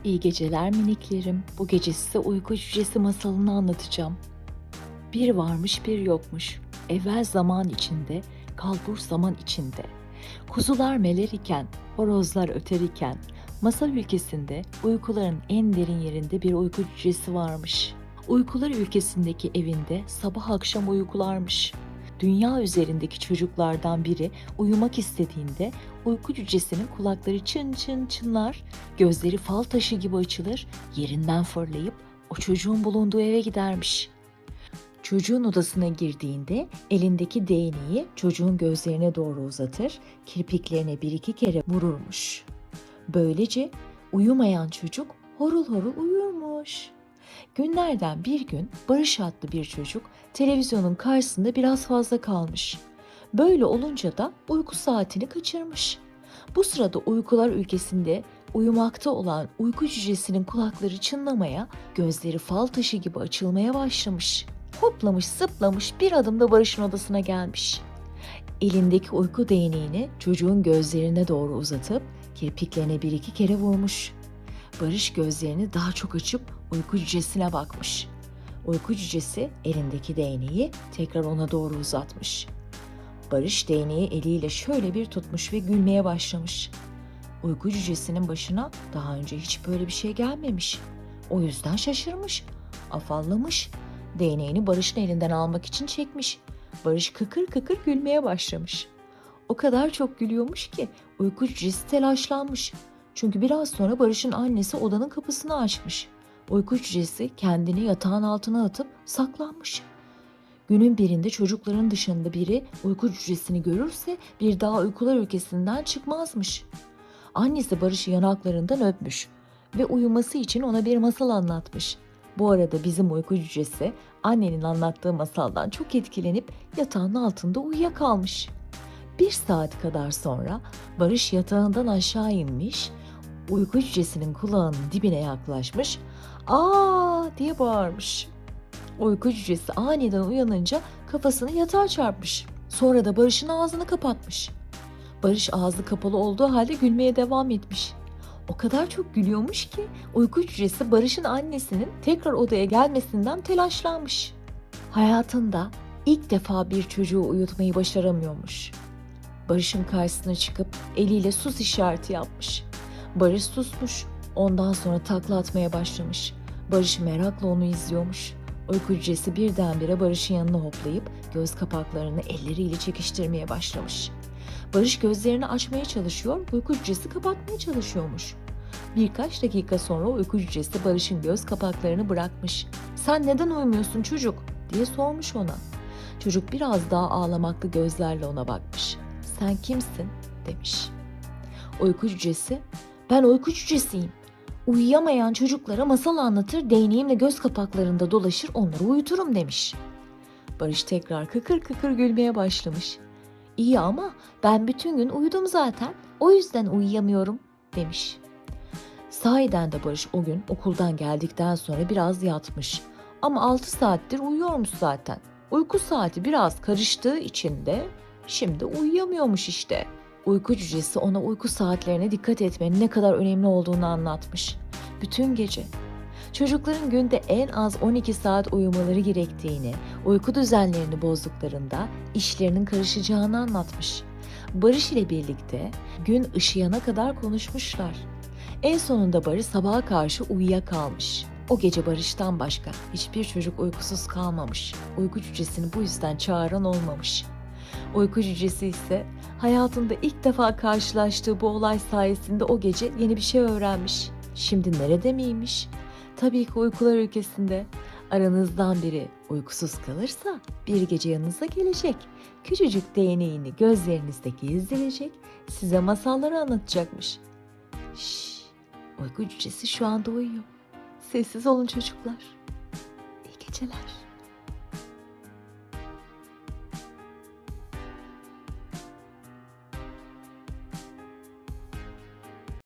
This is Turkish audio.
İyi geceler miniklerim. Bu gece size uyku cücesi masalını anlatacağım. Bir varmış bir yokmuş. Evvel zaman içinde, kalbur zaman içinde. Kuzular meler iken, horozlar öter iken, masal ülkesinde uykuların en derin yerinde bir uyku cücesi varmış. Uykular ülkesindeki evinde sabah akşam uykularmış. Dünya üzerindeki çocuklardan biri uyumak istediğinde uyku cücesinin kulakları çın çın çınlar, gözleri fal taşı gibi açılır, yerinden fırlayıp o çocuğun bulunduğu eve gidermiş. Çocuğun odasına girdiğinde elindeki değneği çocuğun gözlerine doğru uzatır, kirpiklerine bir iki kere vururmuş. Böylece uyumayan çocuk horul horul uyurmuş. Günlerden bir gün Barış adlı bir çocuk televizyonun karşısında biraz fazla kalmış. Böyle olunca da uyku saatini kaçırmış. Bu sırada uykular ülkesinde uyumakta olan uyku cücesinin kulakları çınlamaya, gözleri fal taşı gibi açılmaya başlamış. Hoplamış zıplamış bir adımda Barış'ın odasına gelmiş. Elindeki uyku değneğini çocuğun gözlerine doğru uzatıp kirpiklerine bir iki kere vurmuş. Barış gözlerini daha çok açıp uyku cücesine bakmış. Uyku cücesi elindeki değneği tekrar ona doğru uzatmış. Barış değneği eliyle şöyle bir tutmuş ve gülmeye başlamış. Uyku cücesinin başına daha önce hiç böyle bir şey gelmemiş. O yüzden şaşırmış, afallamış. Değneğini Barış'ın elinden almak için çekmiş. Barış kıkır kıkır gülmeye başlamış. O kadar çok gülüyormuş ki uyku cücesi telaşlanmış. Çünkü biraz sonra Barış'ın annesi odanın kapısını açmış. Uyku cücesi kendini yatağın altına atıp saklanmış. Günün birinde çocukların dışında biri uyku cücesini görürse bir daha uykular ülkesinden çıkmazmış. Annesi Barış'ı yanaklarından öpmüş ve uyuması için ona bir masal anlatmış. Bu arada bizim uyku cücesi annenin anlattığı masaldan çok etkilenip yatağın altında uyuyakalmış. 1 saat kadar sonra Barış yatağından aşağı inmiş, uyku cücesinin kulağının dibine yaklaşmış, "Aa!" diye bağırmış. Uyku cücesi aniden uyanınca kafasını yatağa çarpmış. Sonra da Barış'ın ağzını kapatmış. Barış ağzı kapalı olduğu halde gülmeye devam etmiş. O kadar çok gülüyormuş ki uyku cücesi Barış'ın annesinin tekrar odaya gelmesinden telaşlanmış. Hayatında ilk defa bir çocuğu uyutmayı başaramıyormuş. Barış'ın karşısına çıkıp eliyle sus işareti yapmış. Barış susmuş. Ondan sonra takla atmaya başlamış. Barış merakla onu izliyormuş. Uyku cücesi birdenbire Barış'ın yanına hoplayıp göz kapaklarını elleriyle çekiştirmeye başlamış. Barış gözlerini açmaya çalışıyor, uyku cücesi kapatmaya çalışıyormuş. Birkaç dakika sonra uyku cücesi Barış'ın göz kapaklarını bırakmış. "Sen neden uyumuyorsun çocuk?" diye sormuş ona. Çocuk biraz daha ağlamaklı gözlerle ona bakmış. "Sen kimsin?" demiş. Uyku cücesi, "Ben uyku cücesiyim. Uyuyamayan çocuklara masal anlatır, değneğimle göz kapaklarında dolaşır, onları uyuturum." demiş. Barış tekrar kıkır kıkır gülmeye başlamış. "İyi ama ben bütün gün uyudum zaten, o yüzden uyuyamıyorum." demiş. Sahiden de Barış o gün okuldan geldikten sonra biraz yatmış. Ama 6 saattir uyuyormuş zaten. Uyku saati biraz karıştığı için de şimdi uyuyamıyormuş işte. Uyku cücesi ona uyku saatlerine dikkat etmenin ne kadar önemli olduğunu anlatmış. Bütün gece. Çocukların günde en az 12 saat uyumaları gerektiğini, uyku düzenlerini bozduklarında işlerinin karışacağını anlatmış. Barış ile birlikte gün ışıyana kadar konuşmuşlar. En sonunda Barış sabaha karşı uyuyakalmış. O gece Barış'tan başka hiçbir çocuk uykusuz kalmamış. Uyku cücesini bu yüzden çağıran olmamış. Uyku cücesi ise hayatında ilk defa karşılaştığı bu olay sayesinde o gece yeni bir şey öğrenmiş. Şimdi nerede miymiş? Tabii ki uykular ülkesinde. Aranızdan biri uykusuz kalırsa bir gece yanınıza gelecek. Küçücük değneğini gözlerinizde gezdirecek, size masalları anlatacakmış. Şşş, uyku cücesi şu anda uyuyor. Sessiz olun çocuklar. İyi geceler.